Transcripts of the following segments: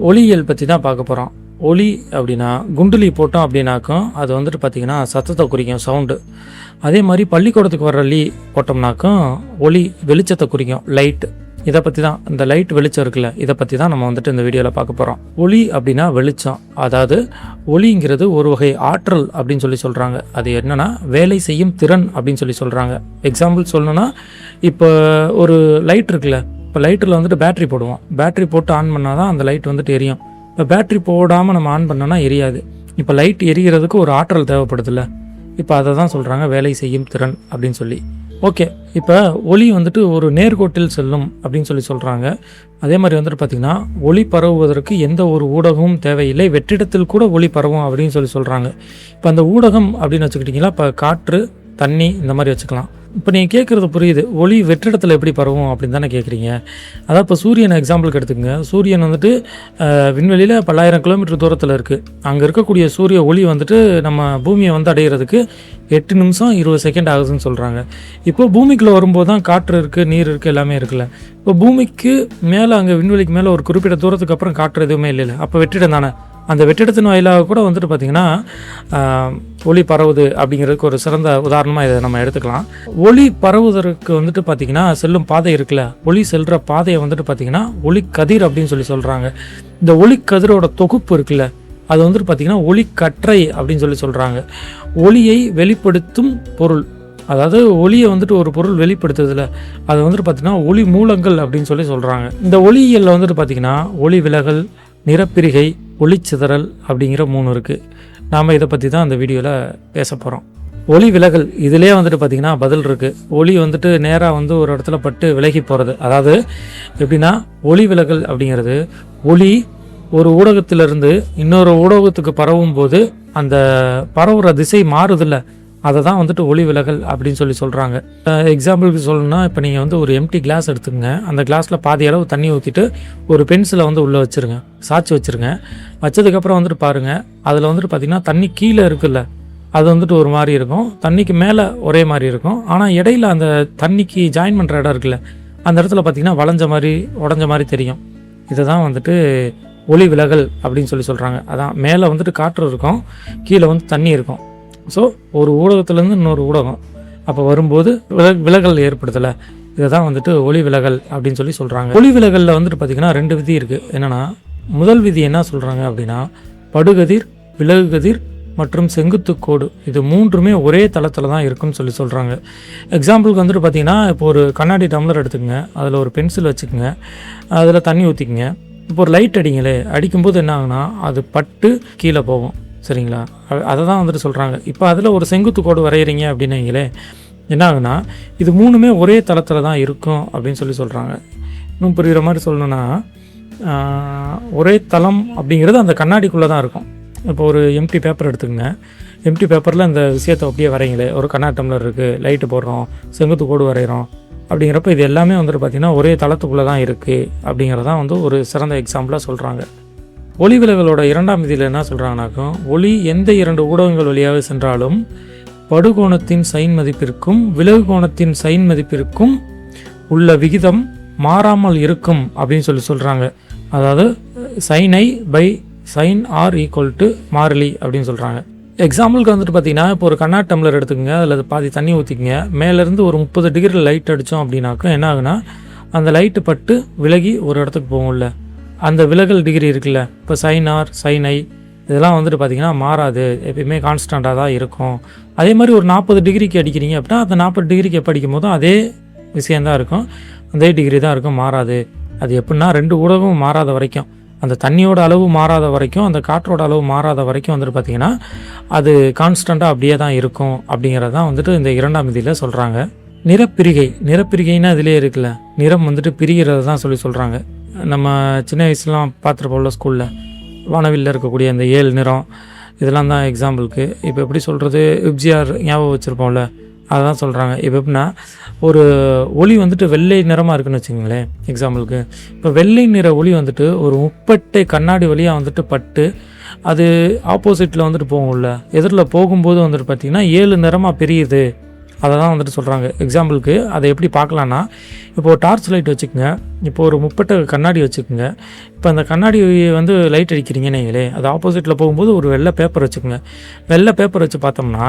ஒளியியல் பற்றி தான் பார்க்க போகிறோம். ஒளி அப்படின்னா குண்டுலி போட்டோம் அப்படின்னாக்கும் அது வந்துட்டு பார்த்திங்கன்னா சத்தத்தை குறிக்கும், சவுண்டு. அதே மாதிரி பள்ளிக்கூடத்துக்கு வர்ற லீ போட்டோம்னாக்கும் ஒளி வெளிச்சத்தை குறிக்கும், லைட்டு. இதை பற்றி தான், இந்த லைட் வெளிச்சம் இருக்குல்ல, இதை பற்றி தான் நம்ம வந்துட்டு இந்த வீடியோவில் பார்க்க போகிறோம். ஒளி அப்படின்னா வெளிச்சம், அதாவது ஒளிங்கிறது ஒரு வகை ஆற்றல் அப்படின்னு சொல்லி சொல்கிறாங்க. அது என்னென்னா வேலை செய்யும் திறன் அப்படின்னு சொல்லி சொல்கிறாங்க. எக்ஸாம்பிள் சொல்லணுன்னா, இப்போ ஒரு லைட் இருக்குல்ல, இப்போ லைட்டில் வந்துட்டு பேட்ரி போடுவோம். பேட்ரி போட்டு ஆன் பண்ணால் தான் அந்த லைட் வந்துட்டு எரியும். இப்போ பேட்ரி போடாமல் நம்ம ஆன் பண்ணோன்னா எரியாது. இப்போ லைட் எரிகிறதுக்கு ஒரு ஆற்றல் தேவைப்படுதில்ல, இப்போ அதை தான் சொல்கிறாங்க வேலை செய்யும் திறன் அப்படின்னு சொல்லி. ஓகே, இப்போ ஒளி வந்துட்டு ஒரு நேர்கோட்டில் செல்லும் அப்படின்னு சொல்லி சொல்கிறாங்க. அதே மாதிரி வந்துட்டு பார்த்திங்கன்னா ஒளி பரவுவதற்கு எந்த ஒரு ஊடகமும் தேவையில்லை, வெற்றிடத்தில் கூட ஒளி பரவும் அப்படின்னு சொல்லி சொல்கிறாங்க. இப்போ அந்த ஊடகம் அப்படின்னு வச்சுக்கிட்டிங்களா, இப்போ காற்று, தண்ணி, இந்த மாதிரி வச்சுக்கலாம். இப்போ நீங்கள் கேட்குறது புரியுது, ஒளி வெற்றிடத்தில் எப்படி பரவும் அப்படின்னு தானே கேட்குறீங்க. அதாவது இப்போ சூரியனை எக்ஸாம்பிளுக்கு எடுத்துக்கங்க. சூரியன் வந்துட்டு விண்வெளியில் பல்லாயிரம் கிலோமீட்டர் தூரத்தில் இருக்குது. அங்கே இருக்கக்கூடிய சூரிய ஒளி வந்துட்டு நம்ம பூமியை வந்து அடையிறதுக்கு 8 நிமிஷம் 20 செகண்ட் ஆகுதுன்னு சொல்கிறாங்க. இப்போ பூமிக்குள்ளே வரும்போது தான் காற்று இருக்குது, நீர் இருக்குது, எல்லாமே இருக்குல்ல. இப்போ பூமிக்கு மேலே, அங்கே விண்வெளிக்கு மேலே ஒரு குறிப்பிட்ட தூரத்துக்கு அப்புறம் காற்று எதுவுமே இல்லை, அப்போ வெற்றிடம் தானே. அந்த வெற்றிடத்தின் வாயிலாக கூட வந்துட்டு பார்த்திங்கன்னா ஒளி பரவுது அப்படிங்கிறதுக்கு ஒரு சிறந்த உதாரணமாக இதை நம்ம எடுத்துக்கலாம். ஒளி பரவுவதற்கு வந்துட்டு பார்த்திங்கன்னா செல்லும் பாதை இருக்குல்ல, ஒளி செல்கிற பாதையை வந்துட்டு பார்த்திங்கன்னா ஒளி கதிர் அப்படின்னு சொல்லி சொல்கிறாங்க. இந்த ஒளி கதிரோட தொகுப்பு இருக்குல்ல, அது வந்துட்டு பார்த்திங்கன்னா ஒளிக்கற்றை அப்படின்னு சொல்லி சொல்கிறாங்க. ஒளியை வெளிப்படுத்தும் பொருள், அதாவது ஒளியை வந்துட்டு ஒரு பொருள் வெளிப்படுத்துறதுல அது வந்துட்டு பார்த்திங்கன்னா ஒளி மூலங்கள் அப்படின்னு சொல்லி சொல்கிறாங்க. இந்த ஒளியியலில் வந்துட்டு பார்த்திங்கன்னா ஒளி விலகல், நிறப்பிரிகை, ஒளிச்சிதறல் அப்படிங்கிற 3 இருக்குது. நாம் இதை பற்றி தான் அந்த வீடியோவில் பேச போகிறோம். ஒளி விலகல், இதிலே வந்துட்டு பார்த்திங்கன்னா பதில் இருக்குது. ஒளி வந்துட்டு நேராக வந்து ஒரு இடத்துல பட்டு விலகி போகிறது. அதாவது எப்படின்னா, ஒளி விலகல் அப்படிங்கிறது ஒளி ஒரு ஊடகத்திலிருந்து இன்னொரு ஊடகத்துக்கு பரவும் போது அந்த பரவுற திசை மாறுதில்ல, அதை தான் வந்துட்டு ஒளி விலகல் அப்படின்னு சொல்லி சொல்கிறாங்க. எக்ஸாம்பிளுக்கு சொல்லணும்னா, இப்போ நீங்கள் வந்து ஒரு எம்டி கிளாஸ் எடுத்துக்கங்க. அந்த கிளாஸில் பாதி அளவு தண்ணி ஊற்றிட்டு ஒரு பென்சிலை வந்து உள்ளே வச்சுருங்க, சாய்ச்சி வச்சுருங்க. வச்சதுக்கப்புறம் வந்துட்டு பாருங்கள், அதில் வந்துட்டு பார்த்திங்கன்னா தண்ணி கீழே இருக்குல்ல, அது வந்துட்டு ஒரு மாதிரி இருக்கும், தண்ணிக்கு மேலே ஒரே மாதிரி இருக்கும். ஆனால் இடையில அந்த தண்ணிக்கு ஜாயின் பண்ணுற இடம் இருக்குல்ல, அந்த இடத்துல பார்த்திங்கன்னா வளைஞ்ச மாதிரி, உடஞ்ச மாதிரி தெரியும். இதை தான் வந்துட்டு ஒளி விலகல் அப்படின்னு சொல்லி சொல்கிறாங்க. அதான் மேலே வந்துட்டு காற்று இருக்கும், கீழே வந்து தண்ணி இருக்கும். ஸோ ஒரு ஊடகத்துலேருந்து இன்னொரு ஊடகம் அப்போ வரும்போது விலகல் ஏற்படுத்தலை, இதை தான் வந்துட்டு ஒளி விலகல் அப்படின்னு சொல்லி சொல்கிறாங்க. ஒளி விலகலில் வந்துட்டு பார்த்திங்கன்னா 2 விதி இருக்குது. என்னென்னா, முதல் விதி என்ன சொல்கிறாங்க அப்படின்னா, படுகதிர், விலகுகதிர் மற்றும் செங்குத்து கோடு, இது 3மே ஒரே தளத்தில் தான் இருக்குன்னு சொல்லி சொல்கிறாங்க. எக்ஸாம்பிளுக்கு வந்துட்டு பார்த்திங்கன்னா, இப்போ ஒரு கண்ணாடி டம்ளர் எடுத்துக்கங்க, அதில் ஒரு பென்சில் வச்சுக்கோங்க, அதில் தண்ணி ஊற்றிக்கங்க. இப்போ ஒரு லைட் அடிங்களே, அடிக்கும்போது என்ன ஆகுனா அது பட்டு கீழே போகும், சரிங்களா? அதை தான் வந்துட்டு சொல்கிறாங்க. இப்போ அதில் ஒரு செங்குத்து கோடு வரைகிறீங்க அப்படின்னீங்களே, என்ன ஆகுனா இது 3மே ஒரே தளத்தில் தான் இருக்கும் அப்படின்னு சொல்லி சொல்கிறாங்க. இன்னும் புரிகிற மாதிரி சொல்லணுன்னா, ஒரே தளம் அப்படிங்கிறது அந்த கண்ணாடிக்குள்ளே தான் இருக்கும். இப்போ ஒரு எம்டி பேப்பர் எடுத்துக்கங்க, எம்டி பேப்பரில் இந்த விஷயத்தை அப்படியே வரைங்களே, ஒரு கண்ணாடி டம்ளர் இருக்குது, லைட்டு போடுறோம், செங்குத்து கோடு வரைகிறோம் அப்படிங்கிறப்ப இது எல்லாமே வந்துட்டு பார்த்திங்கன்னா ஒரே தளத்துக்குள்ளே தான் இருக்குது அப்படிங்கிறதான் வந்து ஒரு சிறந்த எக்ஸாம்பிளாக சொல்கிறாங்க. ஒளி விலகலோட 2ஆம் விதியில் என்ன சொல்கிறாங்கனாக்கும், ஒளி எந்த 2 ஊடகங்கள் வழியாக சென்றாலும் படுகோணத்தின் சைன் மதிப்பிற்கும் விலகு கோணத்தின் சைன் மதிப்பிற்கும் உள்ள விகிதம் மாறாமல் இருக்கும் அப்படின்னு சொல்லி சொல்கிறாங்க. அதாவது sin i by sin r equal to மாறிலி அப்படின்னு சொல்கிறாங்க. எக்ஸாம்பிளுக்கு வந்துட்டு பார்த்திங்கன்னா, இப்போ ஒரு கண்ணாடி டம்ளர் எடுத்துக்கங்க, அதில் பாதி தண்ணி ஊற்றிக்கங்க, மேலேருந்து ஒரு 30 டிகிரி லைட் அடித்தோம் அப்படின்னாக்கும் என்ன ஆகுனா, அந்த லைட்டு பட்டு விலகி ஒரு இடத்துக்கு போகும்ல, அந்த விலகல் டிகிரி இருக்குல்ல, இப்போ sin r sin i இதெல்லாம் வந்துட்டு பார்த்திங்கன்னா மாறாது, எப்பயுமே கான்ஸ்டண்ட்டாக தான் இருக்கும். அதே மாதிரி ஒரு 40 டிகிரிக்கு அடிக்கிறீங்க அப்படின்னா, அந்த 40 டிகிரிக்கு எப்போ அடிக்கும் போதும் அதே விஷயந்தான் இருக்கும், அதே டிகிரி தான் இருக்கும், மாறாது. அது எப்படின்னா 2 ஊடகமும் மாறாத வரைக்கும், அந்த தண்ணியோட அளவு மாறாத வரைக்கும், அந்த காற்றோட அளவு மாறாத வரைக்கும் வந்துட்டு பார்த்திங்கன்னா அது கான்ஸ்டண்ட்டாக அப்படியே தான் இருக்கும் அப்படிங்கிறது தான் வந்துட்டு இந்த 2ஆம் விதியில் சொல்கிறாங்க. நிறப்பிரிகை, நிறப்பிரிகைன்னா இதிலே இருக்குல்ல, நிறம் வந்துட்டு பிரிகிறது தான் சொல்லி சொல்கிறாங்க. நம்ம சின்ன வயசுலாம் பார்த்துருப்போம்ல ஸ்கூலில், வானவில்ல இருக்கக்கூடிய அந்த 7 நிறம், இதெல்லாம் தான் எக்ஸாம்பிளுக்கு. இப்போ எப்படி சொல்கிறது, எப்ஜிஆர் ஞாபகம் வச்சுருப்போம்ல, அதுதான் சொல்கிறாங்க. இப்போ எப்படின்னா, ஒரு ஒளி வந்துட்டு வெள்ளை நிறமாக இருக்குன்னு வச்சுக்கோங்களேன் எக்ஸாம்பிளுக்கு. இப்போ வெள்ளை நிற ஒளி வந்துட்டு ஒரு முப்பட்டை கண்ணாடி வழியாக வந்துட்டு பட்டு அது ஆப்போசிட்டில் வந்துட்டு போகும்ல, எதிரில் போகும்போது வந்துட்டு பார்த்திங்கன்னா 7 நிறமாக பிரியுது அதை தான் வந்துட்டு சொல்கிறாங்க. எக்ஸாம்பிளுக்கு அதை எப்படி பார்க்கலான்னா, இப்போ ஒரு டார்ச் லைட் வச்சுக்கோங்க, இப்போ ஒரு முப்பட்டை கண்ணாடி வச்சுக்கோங்க. இப்போ அந்த கண்ணாடி வந்து லைட் அடிக்கிறீங்கன்னு வைங்களே, அது ஆப்போசிட்டில் போகும்போது ஒரு வெள்ளை பேப்பர் வச்சுக்கோங்க. வெள்ளை பேப்பர் வச்சு பார்த்தோம்னா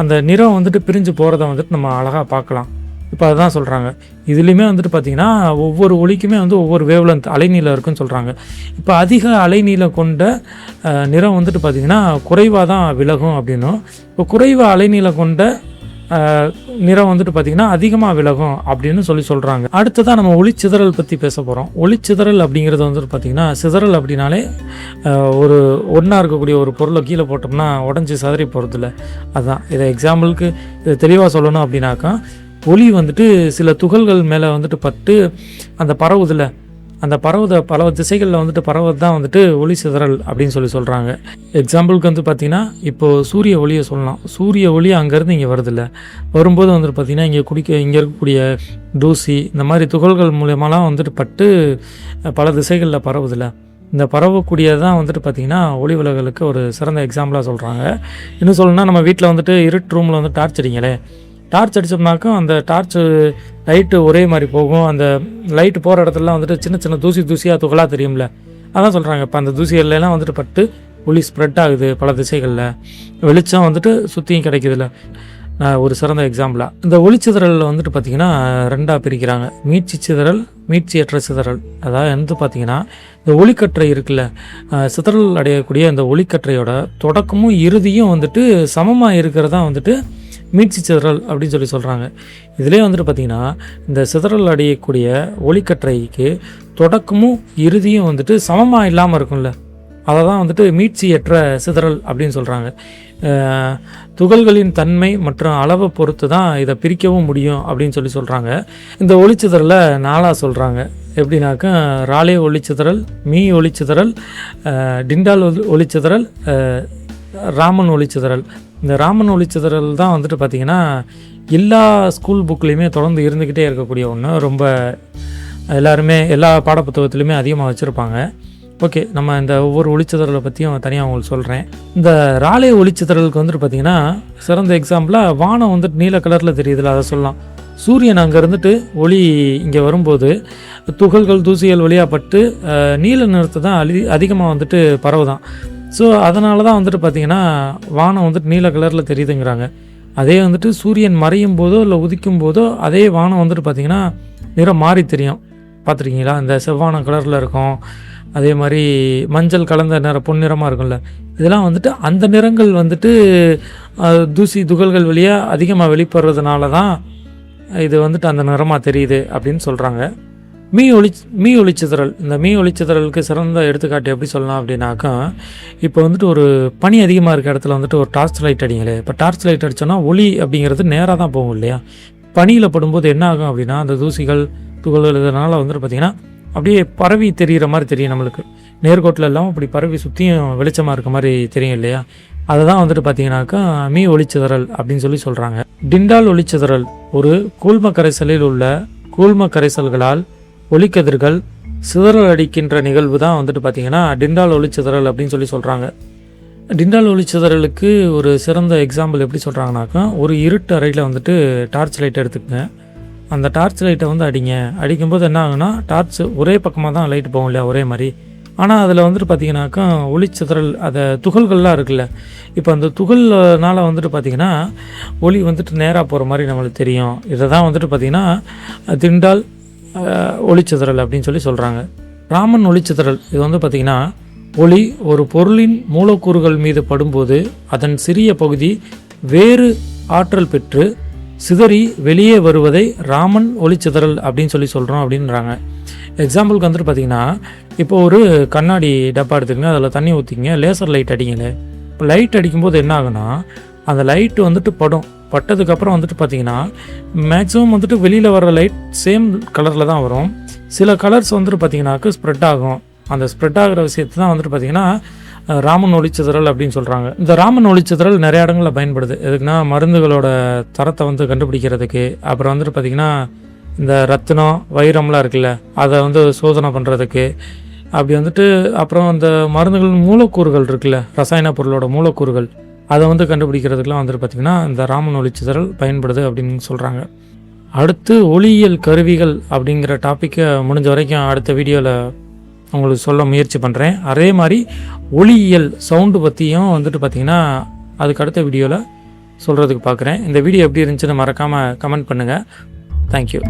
அந்த நிறம் வந்துட்டு பிரிஞ்சு போகிறத வந்துட்டு நம்ம அழகாக பார்க்கலாம். இப்போ அதுதான் சொல்கிறாங்க. இதுலேயுமே வந்துட்டு பார்த்திங்கன்னா ஒவ்வொரு ஒளிக்குமே வந்து ஒவ்வொரு வேவ்லென்த் அலைநீளம் இருக்குன்னு சொல்கிறாங்க. இப்போ அதிக அலைநீளம் கொண்ட நிறம் வந்துட்டு பார்த்திங்கன்னா குறைவாக தான் விலகும் அப்படின்னும், இப்போ குறைவாக அலைநீளம் கொண்ட நிறம் வந்துட்டு பார்த்திங்கன்னா அதிகமாக விலகும் அப்படின்னு சொல்கிறாங்க. அடுத்ததான் நம்ம ஒளிச்சிதறல் பற்றி பேச போகிறோம். ஒளிச்சிதறல் அப்படிங்கிறது வந்துட்டு பார்த்திங்கன்னா, சிதறல் அப்படின்னாலே ஒரு ஒன்றா இருக்கக்கூடிய ஒரு பொருளை கீழே போட்டோம்னா உடஞ்சி சதறி போகிறதில்ல, அதுதான். இதை எக்ஸாம்பிளுக்கு இதை தெளிவாக சொல்லணும் அப்படின்னாக்கா, ஒளி வந்துட்டு சில துகள்கள் மேலே வந்துட்டு பட்டு அந்த பரவுதில்ல, அந்த பல திசைகளில் வந்துட்டு பரவது தான் வந்துட்டு ஒளி சிதறல் அப்படின்னு சொல்கிறாங்க. எக்ஸாம்பிளுக்கு வந்து பார்த்திங்கன்னா, இப்போது சூரிய ஒளியை சொல்லலாம். சூரிய ஒளி அங்கேருந்து இங்கே வருதில்ல, வரும்போது வந்துட்டு பார்த்திங்கன்னா இங்கே இருக்கக்கூடிய தூசி இந்த மாதிரி துகள்கள் மூலயமாலாம் வந்துட்டு பட்டு பல திசைகளில் பரவுதில்ல, இந்த பரவக்கூடியதான் வந்துட்டு பார்த்திங்கன்னா ஒளி விலகலுக்கு ஒரு சிறந்த எக்ஸாம்பிளாக சொல்கிறாங்க. இன்னும் சொல்லணும்னா, நம்ம வீட்டில் வந்துட்டு இருட்டு ரூமில் வந்து டார்ச் அடிங்களே, டார்ச் அடித்தோம்னாக்கும் அந்த டார்ச்சு லைட்டு ஒரே மாதிரி போகும். அந்த லைட்டு போகிற இடத்துலலாம் வந்துட்டு சின்ன சின்ன தூசியாக துகளாக தெரியும்ல, அதான் சொல்கிறாங்க. இப்போ அந்த தூசிகள்லாம் வந்துட்டு பட்டு ஒளி ஸ்ப்ரெட் ஆகுது பல திசைகளில், வெளிச்சம் வந்துட்டு சுற்றியும் கிடைக்குதுல்ல. ஒரு சிறந்த எக்ஸாம்பிளாக இந்த ஒளிச்சிதறலில் வந்துட்டு பார்த்திங்கன்னா 2ஆக பிரிக்கிறாங்க. மீட்சி சிதறல், மீட்சியற்ற சிதறல். அதாவது வந்து பார்த்திங்கன்னா, இந்த ஒளிக்கற்றை இருக்குல்ல, சிதறல் அடையக்கூடிய இந்த ஒளிக்கற்றையோட தொடக்கமும் இறுதியும் வந்துட்டு சமமாக இருக்கிறதா வந்துட்டு மீட்சி சிதறல் அப்படின்னு சொல்கிறாங்க. இதிலே வந்துட்டு பார்த்திங்கன்னா, இந்த சிதறல் அடையக்கூடிய ஒளிக்கற்றைக்கு தொடக்கமும் இறுதியும் வந்துட்டு சமமாக இல்லாமல் இருக்கும்ல, அதை தான் வந்துட்டு மீட்சியற்ற சிதறல் அப்படின்னு சொல்கிறாங்க. துகள்களின் தன்மை மற்றும் அளவை பொறுத்து தான் இதை பிரிக்கவும் முடியும் அப்படின்னு சொல்கிறாங்க. இந்த ஒளிச்சிதறலை 4ஆக சொல்கிறாங்க. எப்படின்னாக்கா, ராலே ஒளிச்சிதறல், மீ ஒளிச்சிதறல், டிண்டால் ஒளிச்சிதறல், ராமன் ஒளிச்சிதறல். இந்த ராமன் ஒளிச்சிதறல் தான் வந்துட்டு பார்த்திங்கன்னா எல்லா ஸ்கூல் புக்லேயுமே தொடர்ந்து இருந்துக்கிட்டே இருக்கக்கூடிய ஒன்று. ரொம்ப எல்லாருமே எல்லா பாடப்புத்தகத்துலையுமே அதிகமாக வச்சுருப்பாங்க. ஓகே, நம்ம இந்த ஒவ்வொரு ஒளிச்சிதறலை பற்றியும் தனியாக உங்களுக்கு சொல்கிறேன். இந்த ராலே ஒளிச்சிதறலுக்கு வந்துட்டு பார்த்திங்கன்னா சிறந்த எக்ஸாம்பிளாக வானம் வந்துட்டு நீல கலரில் தெரியுதுல்ல, அதை சொல்லலாம். சூரியன் அங்கே இருந்துட்டு ஒளி இங்கே வரும்போது துகள்கள் தூசிகள் வழியாக பட்டு நீல நிறத்தை தான் அதிகமாக வந்துட்டு பரவுதான். ஸோ அதனால தான் வந்துட்டு பார்த்திங்கன்னா வானம் வந்துட்டு நீல கலரில் தெரியுதுங்கிறாங்க. அதே வந்துட்டு சூரியன் மறையும் போதோ இல்லை உதிக்கும் போதோ அதே வானம் வந்துட்டு பார்த்திங்கன்னா நிறம் மாறி தெரியும். பார்த்துருக்கீங்களா? இந்த செவ்வானம் கலரில் இருக்கும், அதே மாதிரி மஞ்சள் கலந்த நிறம் பொன்னிறமாக இருக்கும்ல, இதெல்லாம் வந்துட்டு அந்த நிறங்கள் வந்துட்டு தூசி துகள்கள் வழியாக அதிகமாக வெளிப்படுறதுனால தான் இது வந்துட்டு அந்த நிறமாக தெரியுது அப்படின்னு சொல்கிறாங்க. மீ ஒளிச்சிதறல். இந்த மீ ஒளிச்சிதறலுக்கு சிறந்த எடுத்துக்காட்டு எப்படி சொல்லலாம் அப்படின்னாக்கா, இப்போ வந்துட்டு ஒரு பனி அதிகமாக இருக்க இடத்துல வந்துட்டு ஒரு டார்ச் லைட் அடிங்களே. இப்போ டார்ச் லைட் அடித்தோன்னா ஒளி அப்படிங்கிறது நேராக தான் போகும் இல்லையா? பனியில் படும்போது என்ன ஆகும் அப்படின்னா, அந்த தூசிகள் துகள்கள் இதனால் வந்துட்டு பார்த்திங்கன்னா அப்படியே பரவி தெரிகிற மாதிரி தெரியும் நம்மளுக்கு. நேர்கோட்டில் எல்லாம் அப்படி பரவி சுற்றியும் வெளிச்சமாக இருக்க மாதிரி தெரியும் இல்லையா? அதை தான் வந்துட்டு பார்த்திங்கனாக்கா மீ ஒளிச்சிதறல் அப்படின்னு சொல்கிறாங்க. டிண்டால் ஒளிச்சிதறல் ஒரு கூழ்ம கரைசலில் உள்ள கூழ்ம கரைசல்களால் ஒளிக்கதிர்கள் சிதறல் அடிக்கின்ற நிகழ்வு தான் வந்துட்டு பார்த்திங்கன்னா டிண்டால் ஒளிச்சிதறல் அப்படின்னு சொல்கிறாங்க. டிண்டால் ஒளிச்சிதறலுக்கு ஒரு சிறந்த எக்ஸாம்பிள் எப்படி சொல்கிறாங்கனாக்கா, ஒரு இருட்டு அறையில் வந்துட்டு டார்ச் லைட் எடுத்துக்கங்க. அந்த டார்ச் லைட்டை வந்து அடிக்கும்போது என்ன ஆகுனா, டார்ச் ஒரே பக்கமாக தான் லைட் போகும் இல்லையா, ஒரே மாதிரி. ஆனால் அதில் வந்துட்டு பார்த்திங்கனாக்கா ஒளிச்சிதறல் அதை துகள்கள்லாம் இருக்குல்ல, இப்போ அந்த துகள்னால் வந்துட்டு பார்த்திங்கன்னா ஒளி வந்துட்டு நேராக போகிற மாதிரி நம்மளுக்கு தெரியும். இதை தான் வந்துட்டு பார்த்திங்கன்னா டிண்டால் ஒளிச்சிதறல் அப்படின்னு சொல்கிறாங்க. ராமன் ஒளிச்சிதறல் இது வந்து பார்த்திங்கன்னா, ஒளி ஒரு பொருளின் மூலக்கூறுகள் மீது படும்போது அதன் சிறிய பகுதி வேறு ஆற்றல் பெற்று சிதறி வெளியே வருவதை ராமன் ஒளிச்சிதறல் அப்படின்னு சொல்கிறோம் அப்படின்றாங்க. எக்ஸாம்பிளுக்கு வந்துட்டு பார்த்திங்கன்னா, இப்போ ஒரு கண்ணாடி டப்பா எடுத்துக்கங்க, அதில் தண்ணி ஊற்றிங்க, லேசர் லைட் அடிங்களே. இப்போ லைட் அடிக்கும்போது என்ன ஆகுனா, அந்த லைட்டு வந்துட்டு பட்டதுக்கப்புறம் வந்துட்டு பார்த்திங்கன்னா மேக்ஸிமம் வந்துட்டு வெளியில் வர லைட் சேம் கலரில் தான் வரும். சில கலர்ஸ் வந்துட்டு பார்த்திங்கனாக்கு ஸ்ப்ரெட் ஆகும். அந்த ஸ்ப்ரெட் ஆகிற விஷயத்தை தான் வந்துட்டு பார்த்திங்கன்னா ராமன் ஒளிச்சிதறல் அப்படின்னு சொல்கிறாங்க. இந்த ராமன் ஒளிச்சிதறல் நிறைய இடங்களில் பயன்படுது. எதுக்குன்னா, மருந்துகளோட தரத்தை வந்து கண்டுபிடிக்கிறதுக்கு, அப்புறம் வந்துட்டு பார்த்திங்கன்னா இந்த ரத்தினம் வைரம்லாம் இருக்குல்ல, அதை வந்து சோதனை பண்ணுறதுக்கு, அப்படி வந்துட்டு அப்புறம் அந்த மருந்துகள் மூலக்கூறுகள் இருக்குல்ல, ரசாயன பொருளோட மூலக்கூறுகள், அதை வந்து கண்டுபிடிக்கிறதுக்குலாம் வந்துட்டு பார்த்திங்கன்னா இந்த ராமன் ஒளிச்சிதறல் பயன்படுது அப்படின்னு சொல்கிறாங்க. அடுத்து ஒளியியல் கருவிகள் அப்படிங்கிற டாப்பிக்கை முடிஞ்ச வரைக்கும் அடுத்த வீடியோவில் உங்களுக்கு சொல்ல முயற்சி பண்ணுறேன். அதே மாதிரி ஒளியியல் சவுண்டு பற்றியும் வந்துட்டு பார்த்திங்கன்னா அதுக்கு அடுத்த வீடியோவில் சொல்கிறதுக்கு பார்க்குறேன். இந்த வீடியோ எப்படி இருந்துச்சுன்னு மறக்காமல் கமெண்ட் பண்ணுங்கள். தேங்க்யூ.